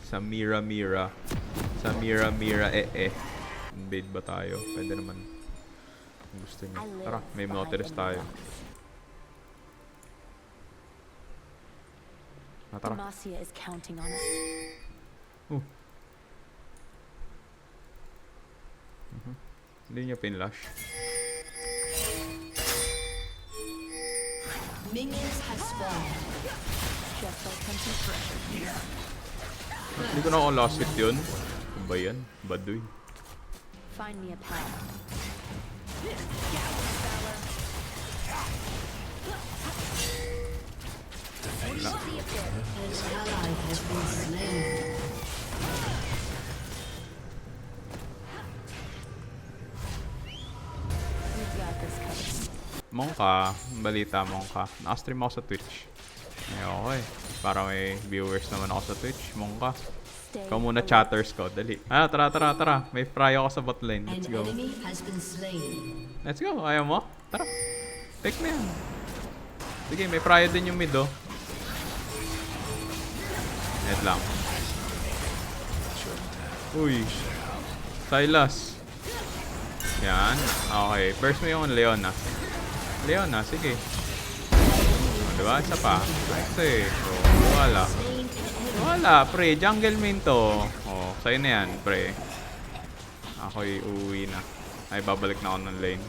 Sa Mira Mira. Sa Mira Mira Invade ba tayo? Pwede naman. Kung gusto niyo. Tara, may Nautilus tayo. Tara. Demacia is counting on us. Hindi niya pinlash. Minions have spawned. Just like something fresh. Hindi ko na ako last hit yun. Ano ba yan? Baduy. Find me a path. Wala. We've got this covered. Mongka, balita Mongka. Naka-stream ako sa Twitch. Ay, okay. Para may viewers naman ako sa Twitch. Mongka. Stay Ikaw muna alive. chatters ko. Dali. Tara. May fry ako sa bot lane. Let's go. Let's go. Ayaw mo? Tara. Take me yan. Sige, may fry din yung mid oh. Net lang. Uy. Silas. Yan. Okay. Burst mo yung Leona. Leona, sige. O, diba? Isa pa. Nice eh. So, wala, pre. Jungle main to. O, sa'yo na yan, pre. Ako'y uuwi na. Ay, babalik na ako ng lane.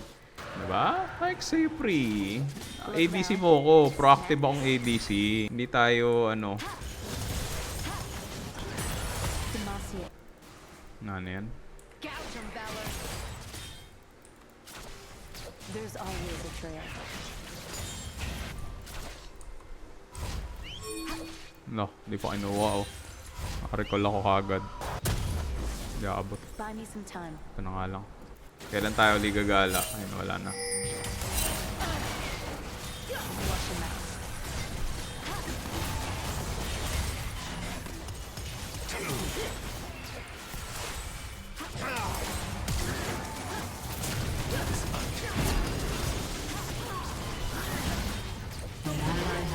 Diba? Like sa'yo, pre. ADC mo ko. Proactive akong ADC. Hindi tayo, ano. Demacia. Ano yan? Gouge 'em, Valor. There's always a trail. No, hindi ko kinuha oh. Nakarecall ako kagad. Hindi abot. Buy me some time. Ito na nga lang. Kailan tayo uli gagala? Ayun, wala na. Watch your mouth.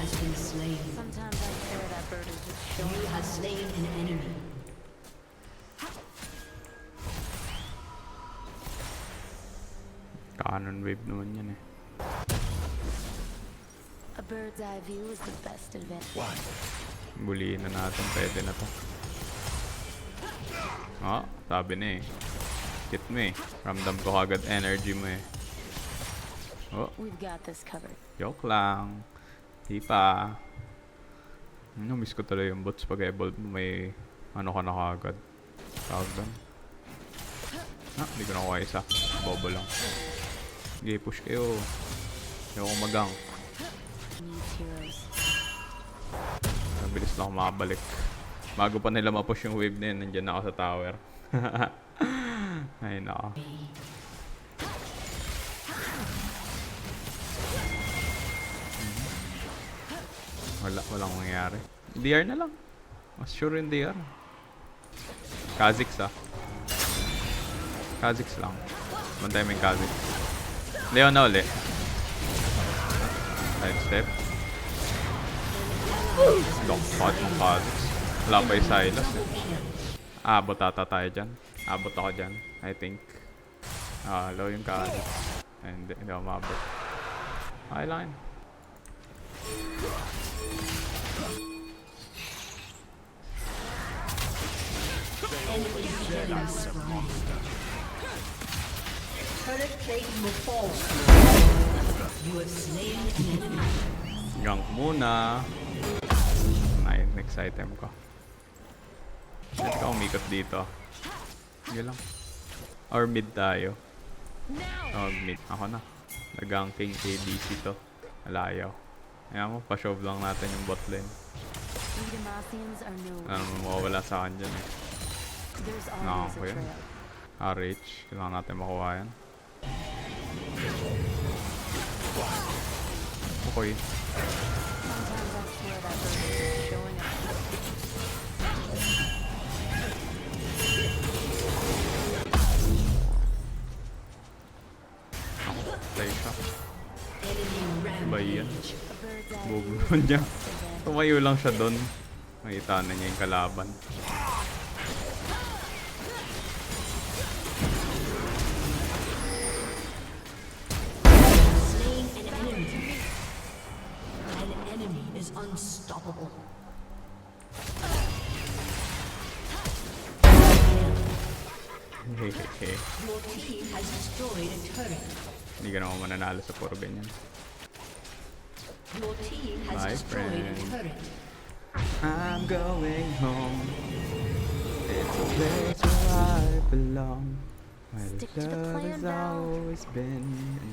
Sometimes I fear that bird is just showing. Cannon wave naman yan eh. A bird's eye view is the best advantage. Bulihin na natin. Pwede na to. Oh, sabi na eh. Kit mo eh. Ramdam ko agad energy mo eh. Oh, We've got this covered. joke lang. Di pa. Miss ko talaga yung bots pag evolve mo may ano ka na kagad. Tawag doon. Hindi ko nakuha isa. Bobo lang. Sige, push kayo. Ayoko magang. Needs heroes. Mabilis na ako makabalik. Bago pa nila ma-push yung wave na yun, nandyan na ako sa tower. Ay, nako. Walang mangyayari. DR na lang. Mas sure yung DR. Kha'Zix ah. Kha'Zix lang. Bantay mo yung Kha'Zix. Leon na uli. Side step. Lockpot ng Kha'Zix. Wala pa yung Silas eh. Abot ata tayo dyan. Abot ako dyan. I think. Low yung Kha'Zix. Hindi ako maabot. Okay lang yun. Gank muna. Ay, next item ko. Pwede ka umikot dito. Sige lang. Or mid tayo. Oh, mid. Ako na. Nag-ganking ADC to. Alayaw. Ayan mo, pa-shove lang natin yung bot lane. We Demacians are no. Mawawala sa akin dyan eh. There's Nakaka always ko a yan. trail. RH. Kailangan natin makuha yan. Okay. Sometimes I swear that bird is just showing up. Play siya. Ba yan? A bird's eye Bobo view is naman the niya. best advantage. Tumayo lang siya doon. Nakita na niya yung kalaban. is unstoppable. Hehehe. Your team has destroyed a turret. Hindi ka naman mananalo sa puro ganyan. Your team has My destroyed a friend. turret. I'm going home. It's a place where I belong. My Stick to the love plan, has Val. always been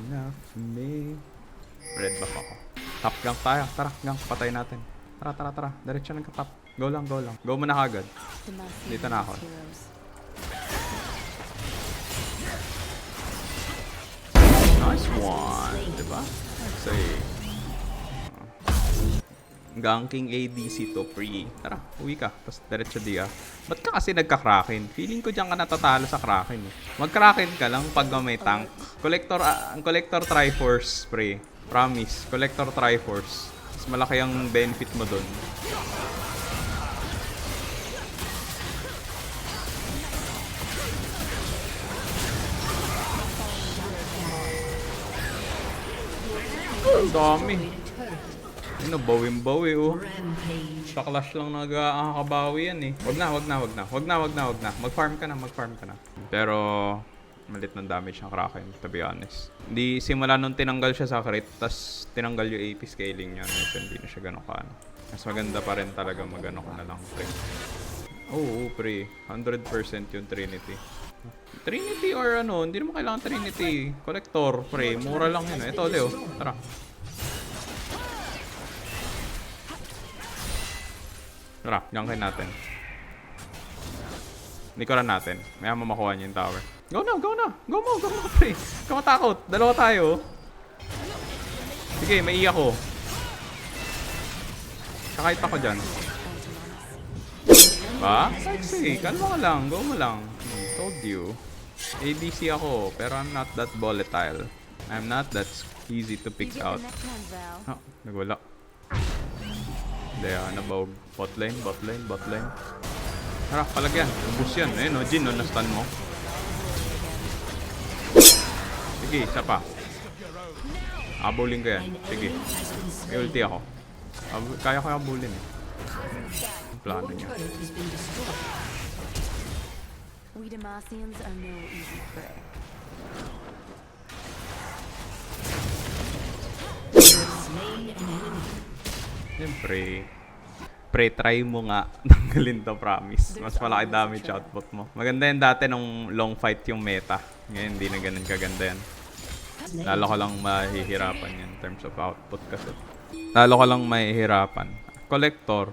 enough for me. Red buff ako. Top gank tayo. Tara, gank. Patay natin. Tara, tara, tara. Diretso ng katap. Go lang, go lang. Go muna kagad. Demacia Dito na ako. heroes. Nice one. Diba? Say. Ganking ADC to pre. Tara, uwi ka. Tapos diretso dia. Ba't ka kasi nagka-Kraken? Feeling ko dyan ka natatalo sa Kraken. Mag-Kraken ka lang pag may tank. Ang Collector Triforce pre. Promise. Collector Triforce. Mas malaki ang benefit mo dun. Ang dami. Ano, bawing-bawi oh. Rampage. Sa clash lang nagkakabawi yan eh. Wag na. Mag-farm ka na. Pero, malit ng damage ng Kraken, to be honest. Hindi, simula nung tinanggal siya sa crit, tas tinanggal yung AP scaling niya, medyo hindi na siya ganun kaano. Mas maganda pa rin talaga magano ka na lang, pre. Oo, pre. 100% yung Trinity. Trinity or ano, hindi naman kailangan Trinity. Collector, pre. Mura lang yun. Ito, Leo. Tara. Tara, gankin natin. Nikoran natin. Maya mamakuha niya yung tower. Go na! Go mo, pre. Kamatakot. Dalawa tayo. Sige, may ako. Kakait ako dyan. Ba? Sexy. Kalma ka lang. Go mo lang. Told you. ADC ako, pero I'm not that volatile. I'm not that easy to You pick get out. the next one, Val. Ah, nagwala. Daya, nabawag. Bot lane. Tara, palagyan. Ubus yan. Ayun o, Jin, na-stun mo. Sige, isa pa. Abulin ko yan. Sige. May ulti ako. Kaya ko abulin eh. Ang plano niya. Turret has been destroyed. We Demacians are no easy prey. Slain an enemy. Siyempre. Pre, try mo nga. Tanggalin to, promise. Mas malaki damage output mo. Maganda yan dati nung long fight yung meta. Ngayon, hindi na ganun kaganda yan. Lalo ko lang mahihirapan yan in terms of output kasi. Lalo ko lang mahihirapan. Collector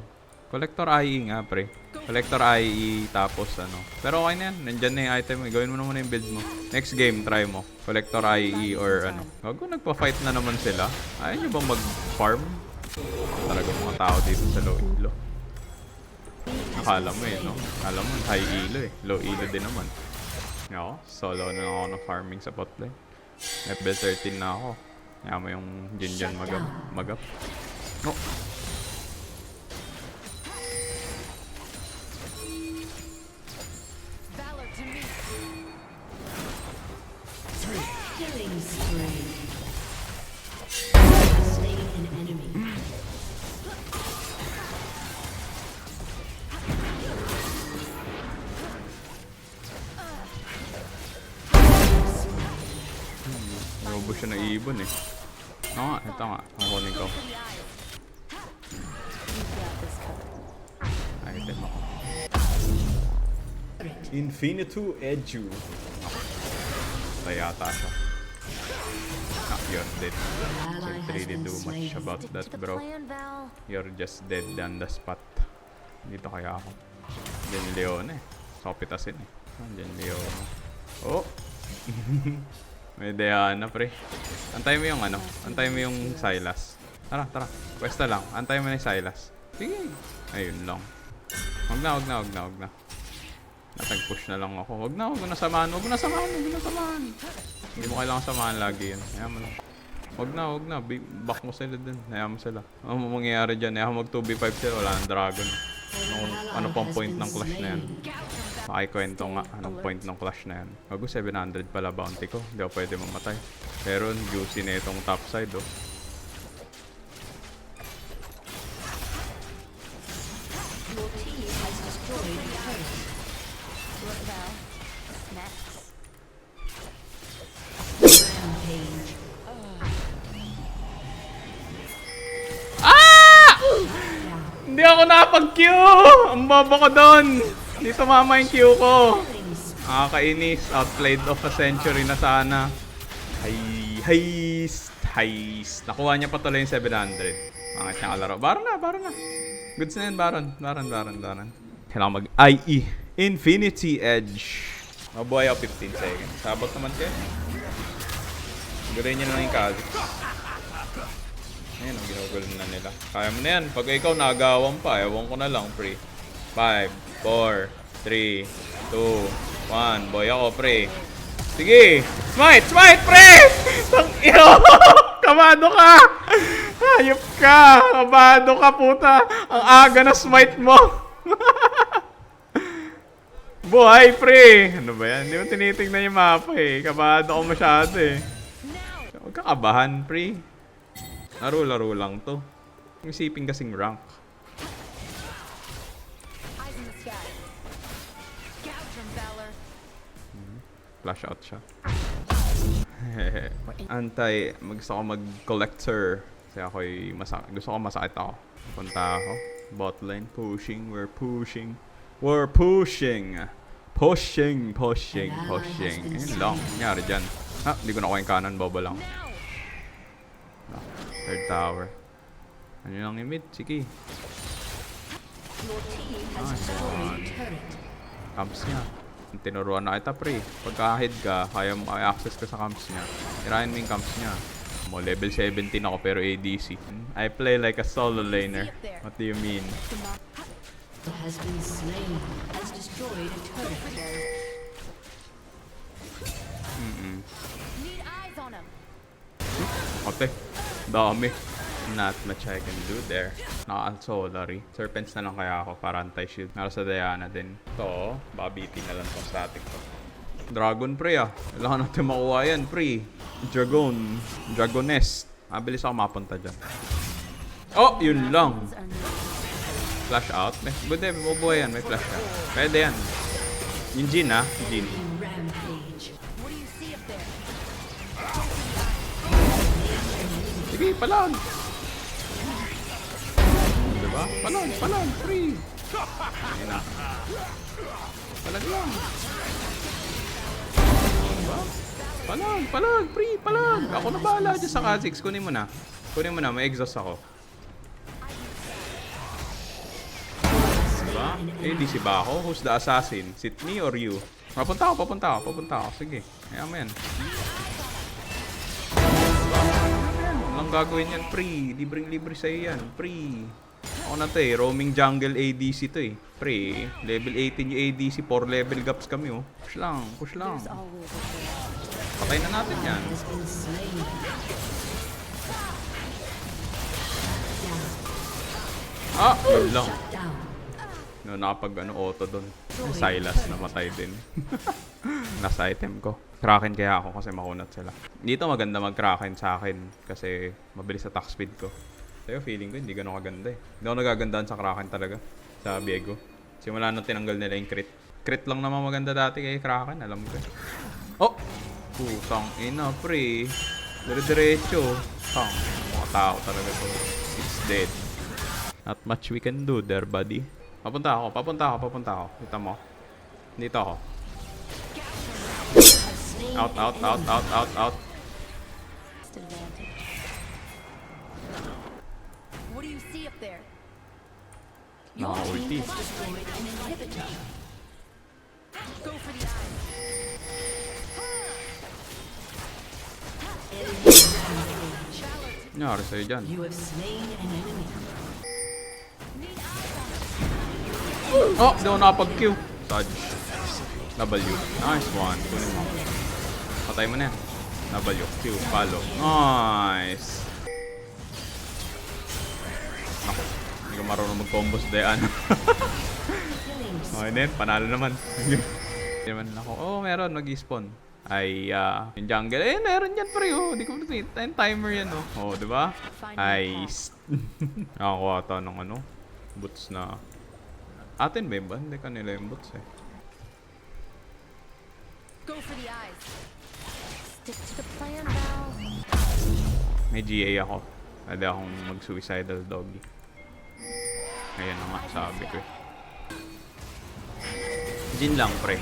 IE nga, pre. Collector IE tapos ano. Pero okay na yan. Nandyan na yung item. Gawin mo na muna yung build mo. Next game, try mo. Collector IE or ano. Gago, nagpa-fight na naman sila. Ayaw nyo bang mag-farm? Talaga mga tao dito sa low elo. Akala mo no? Akala mo high elo eh. Low elo din naman. Ako, solo na ako ng farming sa bot lane. Level 13 na ako. Kaya mo yung Jinjan magap. No. Valor to me. Killing spree. Slain an enemy. Naubos siya ng ibon eh. Oo nga, ito nga. Kukunin ko. For the eyes. You've got this covered. Item ako. Infinitu Edu. Ito yata siya. Ah, you're dead. Can't really do much about Stick that, to the bro. plan, Val. You're just dead on the spot. Dito kaya ako. Diyan yung Leona eh. Sopitasin eh. Diyan Leona. Oh! May Diana, pre. Antay mo yung ano. Antay mo yung Sylas. Tara. Pwesta lang. Antay mo na yung Sylas. Sige. Ayun lang. Wag na. Natag-push na lang ako. Wag na samahan. Hindi mo kailangan samahan lagi yun. Ayaw mo lang. Wag na. Back mo sila dun. Ayaw mo sila. Ano mangyayari dyan? Ayaw mag 2v5 sila. Wala ng dragon. Ano pang point ng clash na yan? Makikwento nga. Anong point ng clash na yan? Bago 700 pala bounty ko. Hindi ako pwede mamatay. Pero juicy na itong top side oh. Your team has destroyed a turret. Look now. Snacks. Rampage. Hindi ako napag-Q! Ang bobo ko doon! Hindi tumama yung Q ko. Nakakainis. Outplayed of a century na sana. Heist! Nakuha niya pa tuloy yung 700. Angat niya kalaro. Baron na. Goods na yun, Baron. Kailangan mag-IE. Infinity Edge. Mabuhay ako 15 seconds. Sabot naman kayo. Gawin niya na lang yung Kha'Zix. Ayun, ang ginugol na nila. Kaya mo na yan. Pag ikaw nagawang pa, ewan ko na lang, pre. 5, 4, 3, 2, 1. Boy ako, pre. Sige! Smite, pre! Tang-ino! Kabado ka! Hayop ka! Kabado ka, puta! Ang aga na smite mo! Buhay, pre! Ano ba yan? Hindi mo tinitignan yung mapa eh. Kabado ko masyado eh. Huwag ka kabahan, pre. Laro-laro lang to. Yung siping kasing rank. Eyes in the sky. Gouge from Valor. Flash out siya. Gusto ko mag-collector. Kasi ako'y gusto ko masakit ako. Punta ako. Bot lane. Pushing. We're pushing. Ayun lang. Nangyari dyan. Hindi ko nakuha yung kanan. Bobo lang. Third tower. Ano lang yung mid? Sige. Your team has destroyed a turret. Camps niya. Tinuruan na kita, pre. Pagka-head ka, kaya mo access ka sa camps niya. Tirahin mo yung camps niya. Level 17 ako pero ADC. I play like a solo laner. What do you mean? Has been slain. Has destroyed a turret. Need eyes on him. Ote. Dami. Not much I can do there. Naka-solary. Serpents na lang kaya ako para anti-shield. Meron sa Diana din. Ito, babitin na lang itong static ko. Dragon, pre ah. Kailangan natin makuha yan, pre. Dragoness. Mabilis ako mapunta dyan. Oh, yun lang. Flash out. Good eh, mabubuhay yan. May flash ka. Pwede yan. Yung Jhin ah. Jhin. Rampage. What do you see up there? Sige, palag. Diba? Palag. Free. Ayun na. Palag lang. Diba? Palag. Free. Palag. Ako na bahala dyan sa Kha'Zix. Kunin mo na. May exhaust ako. Diba? ADC ba ako? Who's the assassin? Is it me or you? Papunta ako. Sige. Kaya mo yan. Walang gagawin yan, pre. Libreng-libre sa'yo yan, pre. Ako na to eh. Roaming jungle ADC to eh. Pre, level 18 yung ADC. 4 level gaps kami oh. Push lang. There's always a way. Patay na natin yan. Has been slain. Yun lang. Shut down. No, auto doon. Silas namatay din. Nasa item ko. Kraken kaya ako kasi makunat sila. Dito maganda mag-Kraken sa akin kasi mabilis attack speed ko. Sa'yo feeling ko hindi ganun kaganda eh. Hindi ako nagagandaan sa Kraken talaga. Sa Viego. Simula nung tinanggal nila yung crit. Crit lang naman maganda dati kay Kraken. Alam ko eh. Oh! Putang ina pre. Dire-diretso. Mga tao talaga to. It's dead. Not much we can do there, buddy. Papunta ako. Kita mo. Dito ako. Out. Advantage. What do you see up there? Naka-ulti. Destroyed an inhibitor. Go for the eyes. Rampage. Nangyari sa'yo dyan. You have slain an enemy. Oh! Di ako nakapag-Q. Dodge. W. Nice one. Kunin mo. Patay mo na yan. W. Q. Follow. Nice. Ako. Hindi ko marunong mag-combo sa Diana. Okay na yun. Panalo naman. Hindi naman ako. Oh, meron. Nag-spawn. Ay, yung jungle. Eh, meron yan pre. Oh, di ko makita. Yung timer yan oh. Oh, di ba? Nice. Nakakuha ata ng boots na Atin ba yun ba? Hindi kanila yung bots eh. Go for the eyes. Stick to the plan, Val. May GA ako. Pwede akong mag-suicidal doggy. Ayan na nga, sabi ko eh. Jin lang, pre.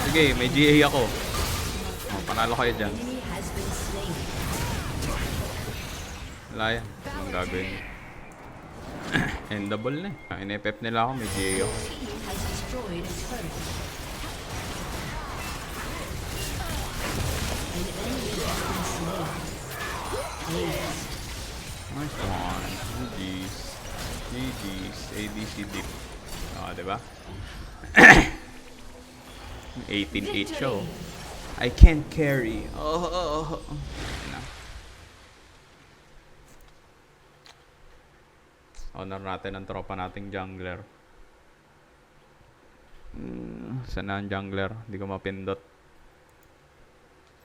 Sige, may GA ako. Oh, panalo kayo dyan. Enemy has been slain. Wala yan. Anong gagawin niya? Endable na eh. In-FF nila ako, may GA ako. Team has destroyed a turret. An enemy has been slain. Aced. Nice one. GG's. GG's. ADC dip. O, diba? 18-8 show. I can't carry. Oh. Ayun na. Honor natin ang tropa nating jungler. Saan na ang jungler? Hindi ko mapindot.